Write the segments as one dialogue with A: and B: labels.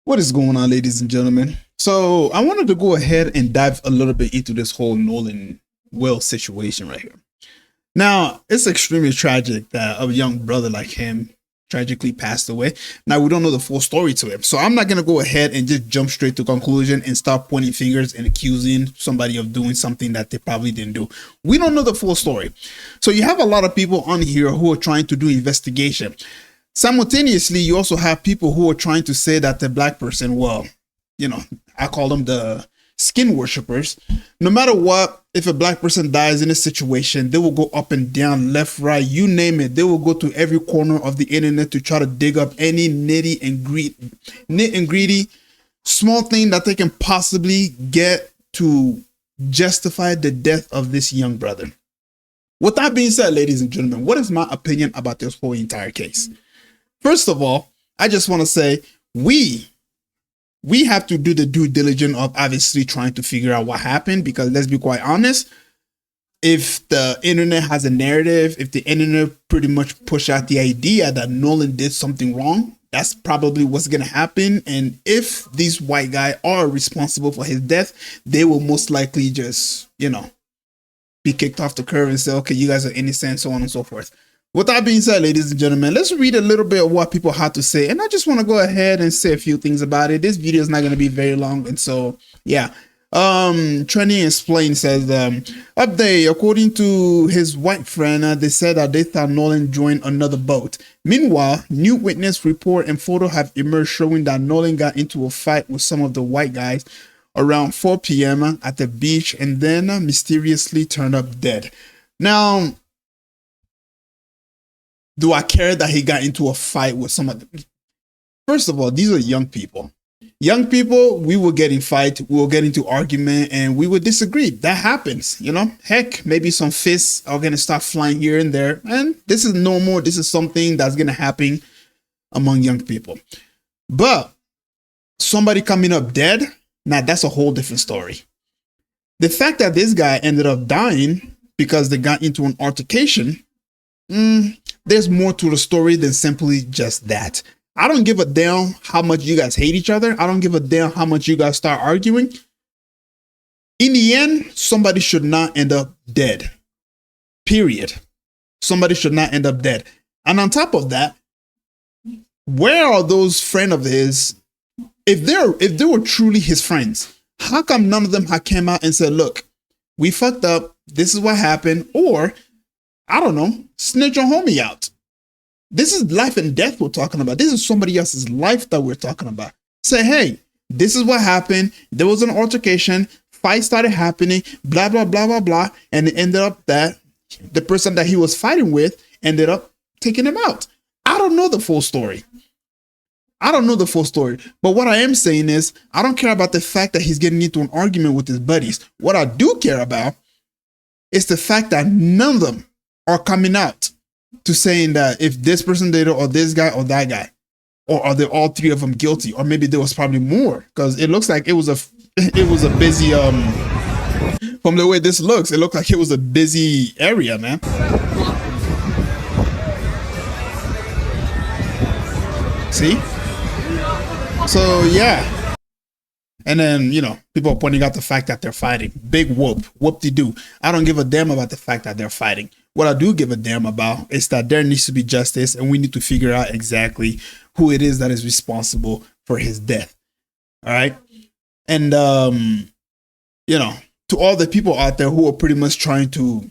A: What is going on, ladies and gentlemen? So I wanted to go ahead and dive a little bit into this whole Nolan Will situation right here. Now, it's extremely tragic that a young brother like him tragically passed away. Now, we don't know the full story to him. So I'm not going to go ahead and just jump straight to conclusion and start pointing fingers and accusing somebody of doing something that they probably didn't do. We don't know the full story. So you have a lot of people on here who are trying to do investigation. Simultaneously, you also have people who are trying to say that the black person, well, I call them the skin worshippers. No matter what, if a black person dies in a situation, they will go up and down, left, right, you name it. They will go to every corner of the internet to try to dig up any nit and gritty small thing that they can possibly get to justify the death of this young brother. With that being said, ladies and gentlemen, what is my opinion about this whole entire case? First of all, I just want to say we have to do the due diligence of obviously trying to figure out what happened, because let's be quite honest, if the internet has a narrative, if the internet pretty much push out the idea that Nolan did something wrong, that's probably what's going to happen. And if these white guys are responsible for his death, they will most likely just, be kicked off the curve and say, okay, you guys are innocent, so on and so forth. With that being said, ladies and gentlemen, let's read a little bit of what people had to say. And I just want to go ahead and say a few things about it. This video is not going to be very long. And so, yeah. Trendy Explain says, update, according to his white friend, they said that they thought Nolan joined another boat. Meanwhile, new witness report and photo have emerged showing that Nolan got into a fight with some of the white guys around 4 p.m. at the beach and then mysteriously turned up dead. Now, do I care that he got into a fight with some of them? First of all, these are young people. Young people, we will get in fight, we will get into argument, and we will disagree. That happens, Heck, maybe some fists are going to start flying here and there. And this is normal. This is something that's going to happen among young people. But somebody coming up dead, now that's a whole different story. The fact that this guy ended up dying because they got into an altercation, there's more to the story than simply just that. I don't give a damn how much you guys hate each other. I don't give a damn how much you guys start arguing. In the end, somebody should not end up dead. Period. Somebody should not end up dead. And on top of that, where are those friends of his? If they were truly his friends, how come none of them had came out and said, look, we fucked up. This is what happened. Or, I don't know, snitch your homie out. This is life and death we're talking about. This is somebody else's life that we're talking about. Say, hey, this is what happened. There was an altercation. Fight started happening. Blah, blah, blah, blah, blah. And it ended up that the person that he was fighting with ended up taking him out. I don't know the full story. But what I am saying is, I don't care about the fact that he's getting into an argument with his buddies. What I do care about is the fact that none of them are coming out to saying that if this person did it, or this guy or that guy, or are they all three of them guilty, or maybe there was probably more, because it looks like it was a busy from the way this looks, it looked like it was a busy area, man. See? So yeah. And then, people are pointing out the fact that they're fighting. Big whoop-de-doo. I don't give a damn about the fact that they're fighting. What I do give a damn about is that there needs to be justice, and we need to figure out exactly who it is that is responsible for his death. All right. And, to all the people out there who are pretty much trying to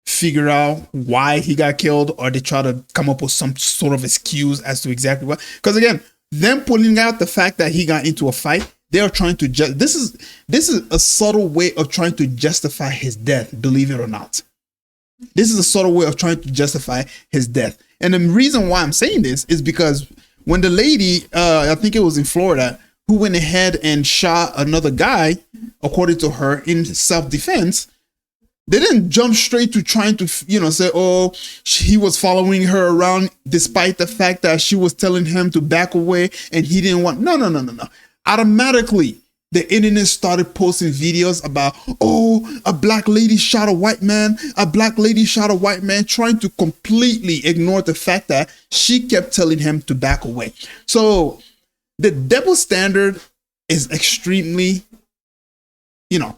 A: figure out why he got killed, or they try to come up with some sort of excuse as to exactly what, because again, them pulling out the fact that he got into a fight, they are trying to this is a subtle way of trying to justify his death, believe it or not. This is a subtle way of trying to justify his death. And the reason why I'm saying this is because when the lady, I think it was in Florida, who went ahead and shot another guy, according to her, in self-defense, they didn't jump straight to trying to, say, oh, he was following her around despite the fact that she was telling him to back away and he didn't want. No. Automatically, the internet started posting videos about, oh, a black lady shot a white man. A black lady shot a white man, trying to completely ignore the fact that she kept telling him to back away. So The double standard is extremely,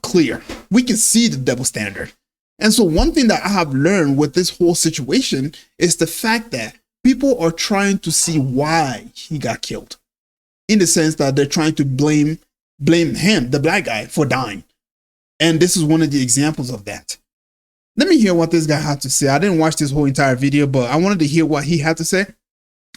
A: clear. We can see the double standard. And so one thing that I have learned with this whole situation is the fact that people are trying to see why he got killed, in the sense that they're trying to blame him, the black guy, for dying. And this is one of the examples of that. Let me hear what this guy had to say. I didn't watch this whole entire video, but I wanted to hear what he had to say.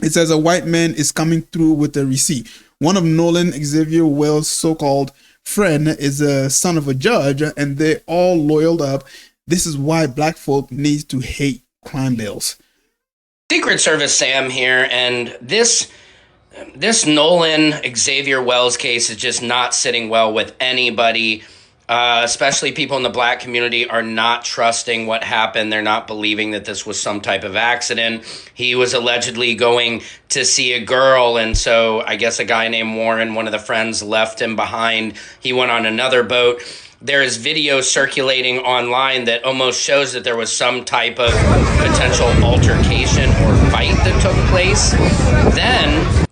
A: It says a white man is coming through with a receipt. One of Nolan Xavier Wells' so-called friend is a son of a judge, and they all loyaled up. This is why black folk need to hate crime bills.
B: Secret Service Sam here, and this Nolan Xavier Wells case is just not sitting well with anybody. Especially people in the black community are not trusting what happened. They're not believing that this was some type of accident. He was allegedly going to see a girl, and so I guess a guy named Warren, one of the friends, left him behind. He went on another boat. There is video circulating online that almost shows that there was some type of potential altercation or fight that took place. Then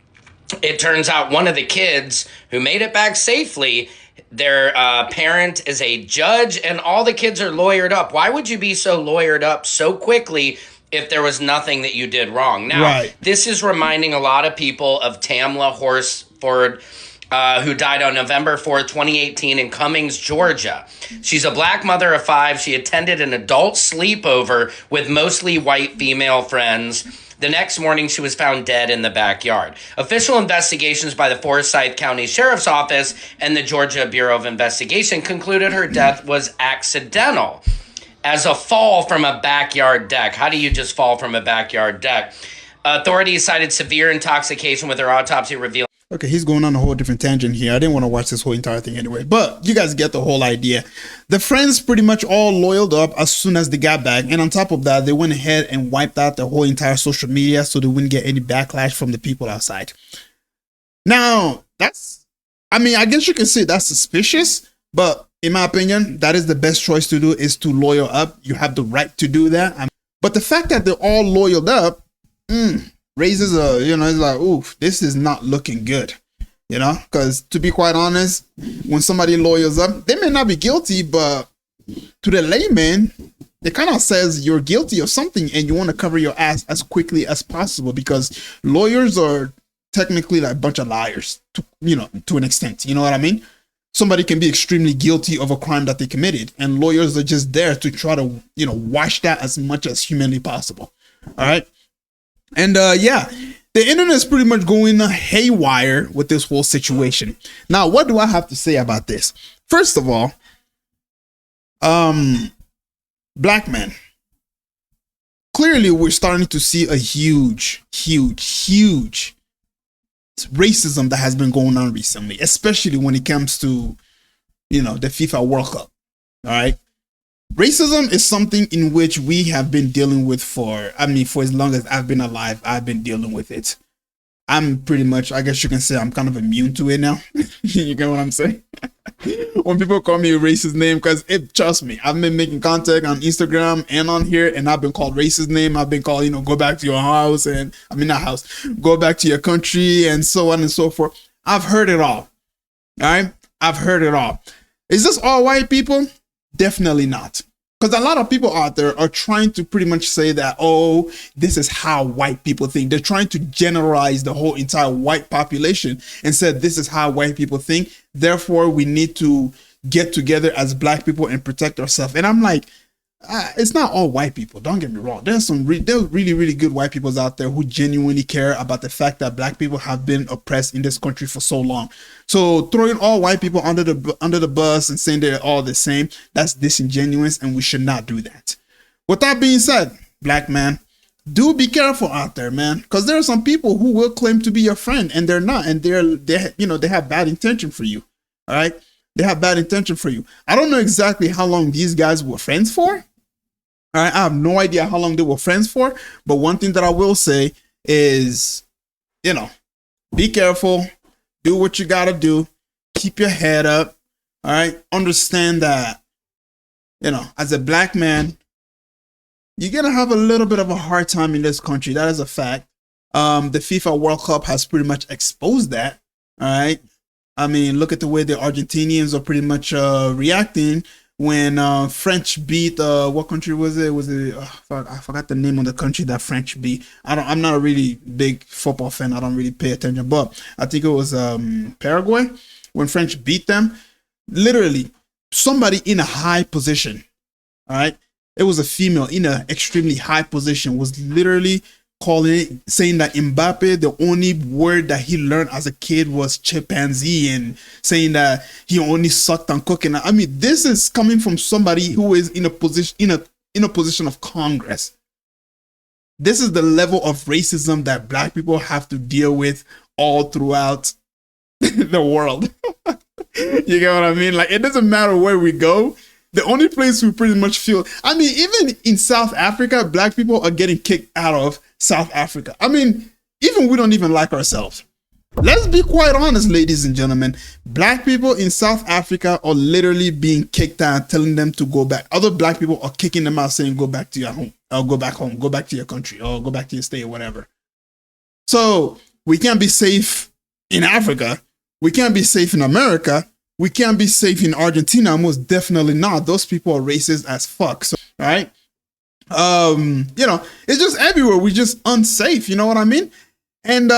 B: it turns out one of the kids who made it back safely, their parent is a judge, and all the kids are lawyered up. Why would you be so lawyered up so quickly if there was nothing that you did wrong? Now, This is reminding a lot of people of Tamla Horsford, who died on November 4th, 2018 in Cummings, Georgia. She's a black mother of 5. She attended an adult sleepover with mostly white female friends. The next morning, she was found dead in the backyard. Official investigations by the Forsyth County Sheriff's Office and the Georgia Bureau of Investigation concluded her death was accidental as a fall from a backyard deck. How do you just fall from a backyard deck? Authorities cited severe intoxication, with her autopsy revealing.
A: Okay, he's going on a whole different tangent here. I didn't want to watch this whole entire thing anyway, but you guys get the whole idea. The friends pretty much all loyaled up as soon as they got back, and on top of that, they went ahead and wiped out the whole entire social media so they wouldn't get any backlash from the people outside. Now, I guess you can say that's suspicious, but in my opinion, that is the best choice to do, is to loyal up. You have the right to do that. But the fact that they're all loyaled up, raises it's like, oof, this is not looking good, because to be quite honest, when somebody lawyers up, they may not be guilty, but to the layman, it kind of says you're guilty of something and you want to cover your ass as quickly as possible, because lawyers are technically like a bunch of liars to an extent. You know what I mean? Somebody can be extremely guilty of a crime that they committed, and lawyers are just there to try to, wash that as much as humanly possible. All right. And the internet is pretty much going haywire with this whole situation. Now, what do I have to say about this? First of all, black men. Clearly, we're starting to see a huge racism that has been going on recently, especially when it comes to, the FIFA World Cup. All right. Racism is something in which we have been dealing with for as long as I've been alive. I've been dealing with it. I'm pretty much, I guess you can say, I'm kind of immune to it now. You get what I'm saying? When people call me a racist name, because trust me, I've been making contact on Instagram and on here, and I've been called racist name. I've been called, go back to your house, and go back to your country, and so on and so forth. I've heard it all. All right? I've heard it all. Is this all white people? Definitely not. Because a lot of people out there are trying to pretty much say that, oh, this is how white people think. They're trying to generalize the whole entire white population and said, this is how white people think. Therefore, we need to get together as black people and protect ourselves. And I'm like, it's not all white people. Don't get me wrong. There's really good white people out there who genuinely care about the fact that black people have been oppressed in this country for so long. So throwing all white people under the bus and saying they're all the same, that's disingenuous, and we should not do that. With that being said, black man, do be careful out there, man, because there are some people who will claim to be your friend and they're not, and they have bad intention for you. All right. They have bad intention for you. I don't know exactly how long these guys were friends for. All right, I have no idea how long they were friends for. But one thing that I will say is, be careful. Do what you got to do. Keep your head up. All right. Understand that, as a black man, you're going to have a little bit of a hard time in this country. That is a fact. The FIFA World Cup has pretty much exposed that. All right. I mean, look at the way the Argentinians are pretty much reacting when French beat what country was it? Was it fuck, I forgot the name of the country that French beat. I'm not a really big football fan. I don't really pay attention, but I think it was Paraguay when French beat them. Literally, somebody in a high position. All right, it was a female in an extremely high position was literally calling saying that Mbappe, the only word that he learned as a kid was chimpanzee, and saying that he only sucked on coconut. I mean, this is coming from somebody who is in a position in a position of Congress. This is the level of racism that black people have to deal with all throughout the world. You get what I mean? Like, it doesn't matter where we go. The only place we pretty much feel, I mean, even in South Africa, black people are getting kicked out of South Africa. I mean, even we don't even like ourselves. Let's be quite honest, ladies and gentlemen. Black people in South Africa are literally being kicked out, telling them to go back. Other black people are kicking them out, saying, go back to your home, or go back home, go back to your country, or go back to your state, or whatever. So we can't be safe in Africa. We can't be safe in America. We can't be safe in Argentina. Most definitely not. Those people are racist as fuck. So, right? You know, it's just everywhere. We're just unsafe. You know what I mean? And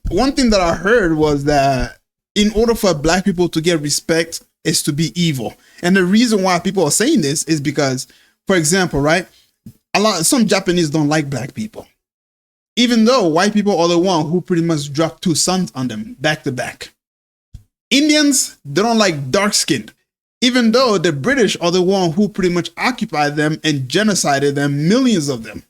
A: one thing that I heard was that in order for black people to get respect is to be evil. And the reason why people are saying this is because, for example, right? Some Japanese don't like black people. Even though white people are the one who pretty much dropped two sons on them back to back. Indians, they don't like dark-skinned, even though the British are the one who pretty much occupied them and genocided them, millions of them.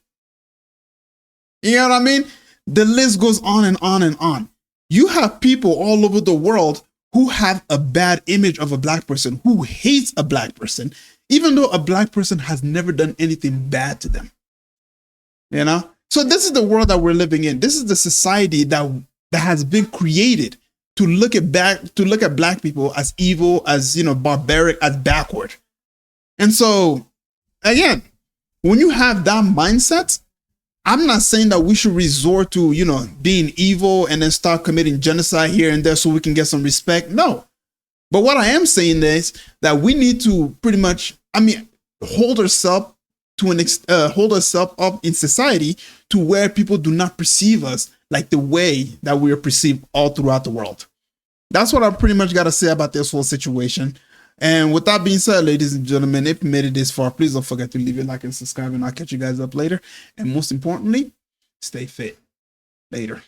A: You know what I mean? The list goes on and on and on. You have people all over the world who have a bad image of a black person, who hates a black person, even though a black person has never done anything bad to them. You know? So this is the world that we're living in. This is the society that has been created to look at black people as evil, as, you know, barbaric, as backward. And so, again, when you have that mindset, I'm not saying that we should resort to, you know, being evil and then start committing genocide here and there so we can get some respect. No. But what I am saying is that we need to pretty much, I mean, hold ourselves up in society to where people do not perceive us like the way that we are perceived all throughout the world. That's what I pretty much got to say about this whole situation. And with that being said, ladies and gentlemen, if you made it this far, please don't forget to leave a like and subscribe, and I'll catch you guys up later. And most importantly, stay fit. Later.